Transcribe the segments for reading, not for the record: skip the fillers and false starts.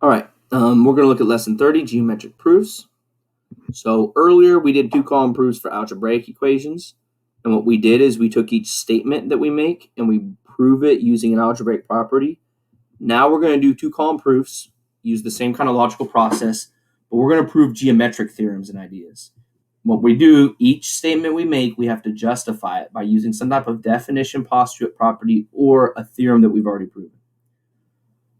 All right, we're going to look at lesson 30, geometric proofs. So earlier we did two-column proofs for algebraic equations. And what we did is we took each statement that we make and we prove it using an algebraic property. Now we're going to do two-column proofs, use the same kind of logical process, but we're going to prove geometric theorems and ideas. What we do, each statement we make, we have to justify it by using some type of definition, postulate, property, or a theorem that we've already proven.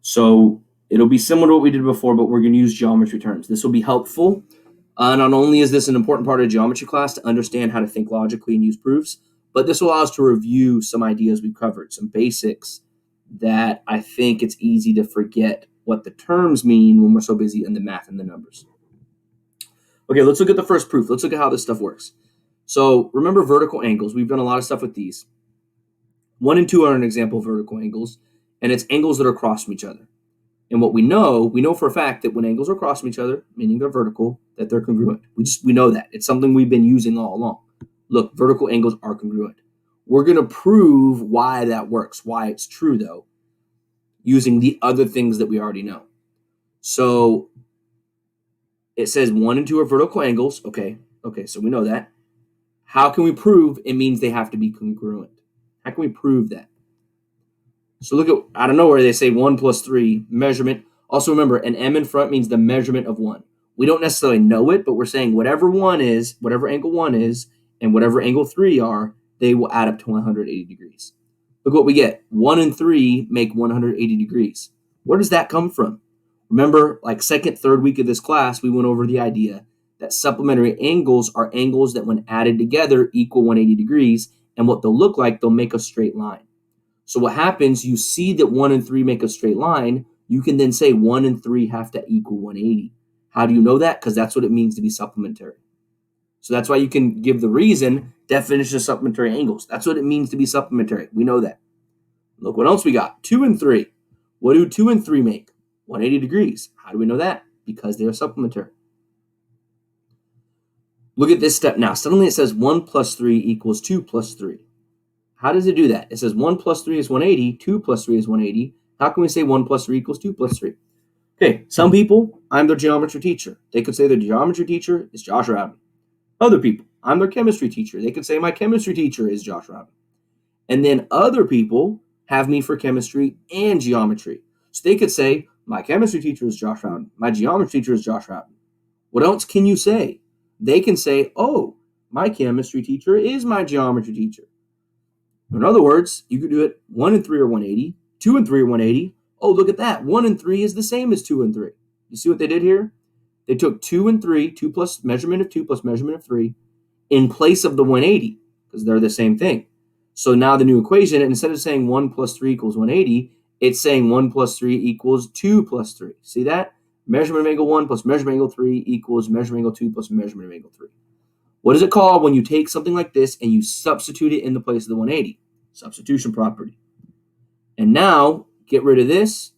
So it'll be similar to what we did before, but we're going to use geometry terms. This will be helpful. Not only is this an important part of geometry class to understand how to think logically and use proofs, but this will allow us to review some ideas we've covered, some basics that I think it's easy to forget what the terms mean when we're so busy in the math and the numbers. Okay, let's look at the first proof. Let's look at how this stuff works. So remember vertical angles. We've done a lot of stuff with these. 1 and 2 are an example of vertical angles, and it's angles that are across from each other. And what we know for a fact that when angles are across from each other, meaning they're vertical, that they're congruent. We know that. It's something we've been using all along. Look, vertical angles are congruent. We're going to prove why that works, why it's true, though, using the other things that we already know. So it says 1 and 2 are vertical angles. Okay, so we know that. How can we prove it means they have to be congruent? How can we prove that? So look at, out of nowhere, they say 1 plus 3 measurement. Also remember, an M in front means the measurement of 1. We don't necessarily know it, but we're saying whatever 1 is, whatever angle 1 is, and whatever angle 3 are, they will add up to 180 degrees. Look what we get. 1 and 3 make 180 degrees. Where does that come from? Remember, like second, third week of this class, we went over the idea that supplementary angles are angles that when added together equal 180 degrees, and what they'll look like, they'll make a straight line. So what happens, you see that 1 and 3 make a straight line, you can then say 1 and 3 have to equal 180. How do you know that? Because that's what it means to be supplementary. So that's why you can give the reason, definition of supplementary angles. That's what it means to be supplementary. We know that. Look what else we got. 2 and 3. What do 2 and 3 make? 180 degrees. How do we know that? Because they are supplementary. Look at this step now. Suddenly it says 1 plus 3 equals 2 plus 3. How does it do that? It says 1 plus 3 is 180, 2 plus 3 is 180. How can we say 1 plus 3 equals 2 plus 3? Okay, some people, I'm their geometry teacher. They could say their geometry teacher is Josh Rowden. Other people, I'm their chemistry teacher. They could say my chemistry teacher is Josh Rowden. And then other people have me for chemistry and geometry. So they could say my chemistry teacher is Josh Rowden. My geometry teacher is Josh Rowden. What else can you say? They can say, oh, my chemistry teacher is my geometry teacher. In other words, you could do it 1 and 3 are 180, 2 and 3 are 180. Oh, look at that. 1 and 3 is the same as 2 and 3. You see what they did here? They took 2 and 3, 2 plus measurement of 2 plus measurement of 3, in place of the 180, because they're the same thing. So now the new equation, instead of saying 1 plus 3 equals 180, it's saying 1 plus 3 equals 2 plus 3. See that? Measurement of angle 1 plus measurement of angle 3 equals measurement of angle 2 plus measurement of angle 3. What is it called when you take something like this and you substitute it in the place of the 180? Substitution property. And now, get rid of this,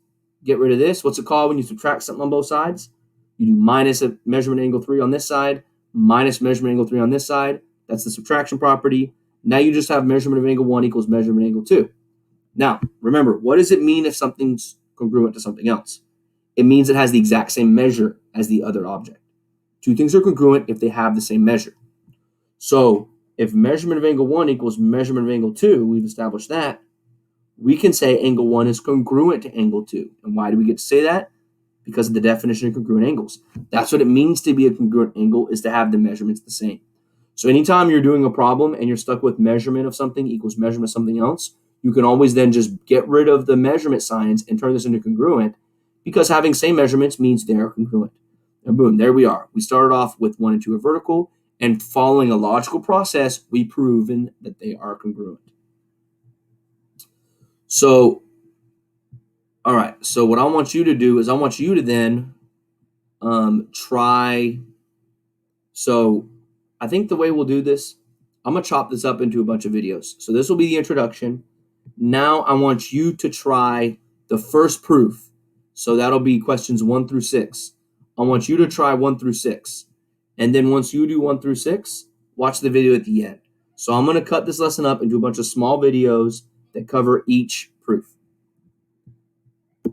get rid of this. What's it called when you subtract something on both sides? You do minus a measurement angle 3 on this side, minus measurement angle 3 on this side. That's the subtraction property. Now you just have measurement of angle 1 equals measurement angle 2. Now, remember, what does it mean if something's congruent to something else? It means it has the exact same measure as the other object. Two things are congruent if they have the same measure. So if measurement of angle 1 equals measurement of angle 2, we've established that, we can say angle 1 is congruent to angle 2. And why do we get to say that? Because of the definition of congruent angles. That's what it means to be a congruent angle, is to have the measurements the same. So anytime you're doing a problem and you're stuck with measurement of something equals measurement of something else, you can always then just get rid of the measurement signs and turn this into congruent, because having same measurements means they're congruent. And boom, there we are. We started off with 1 and 2 are vertical, and following a logical process, we've proven that they are congruent. So, all right. So what I want you to do is I want you to then try. So I think the way we'll do this, I'm going to chop this up into a bunch of videos. So this will be the introduction. Now I want you to try the first proof. So that'll be questions 1 through 6. I want you to try 1 through 6. And then once you do 1 through 6, watch the video at the end. So I'm going to cut this lesson up into a bunch of small videos that cover each proof.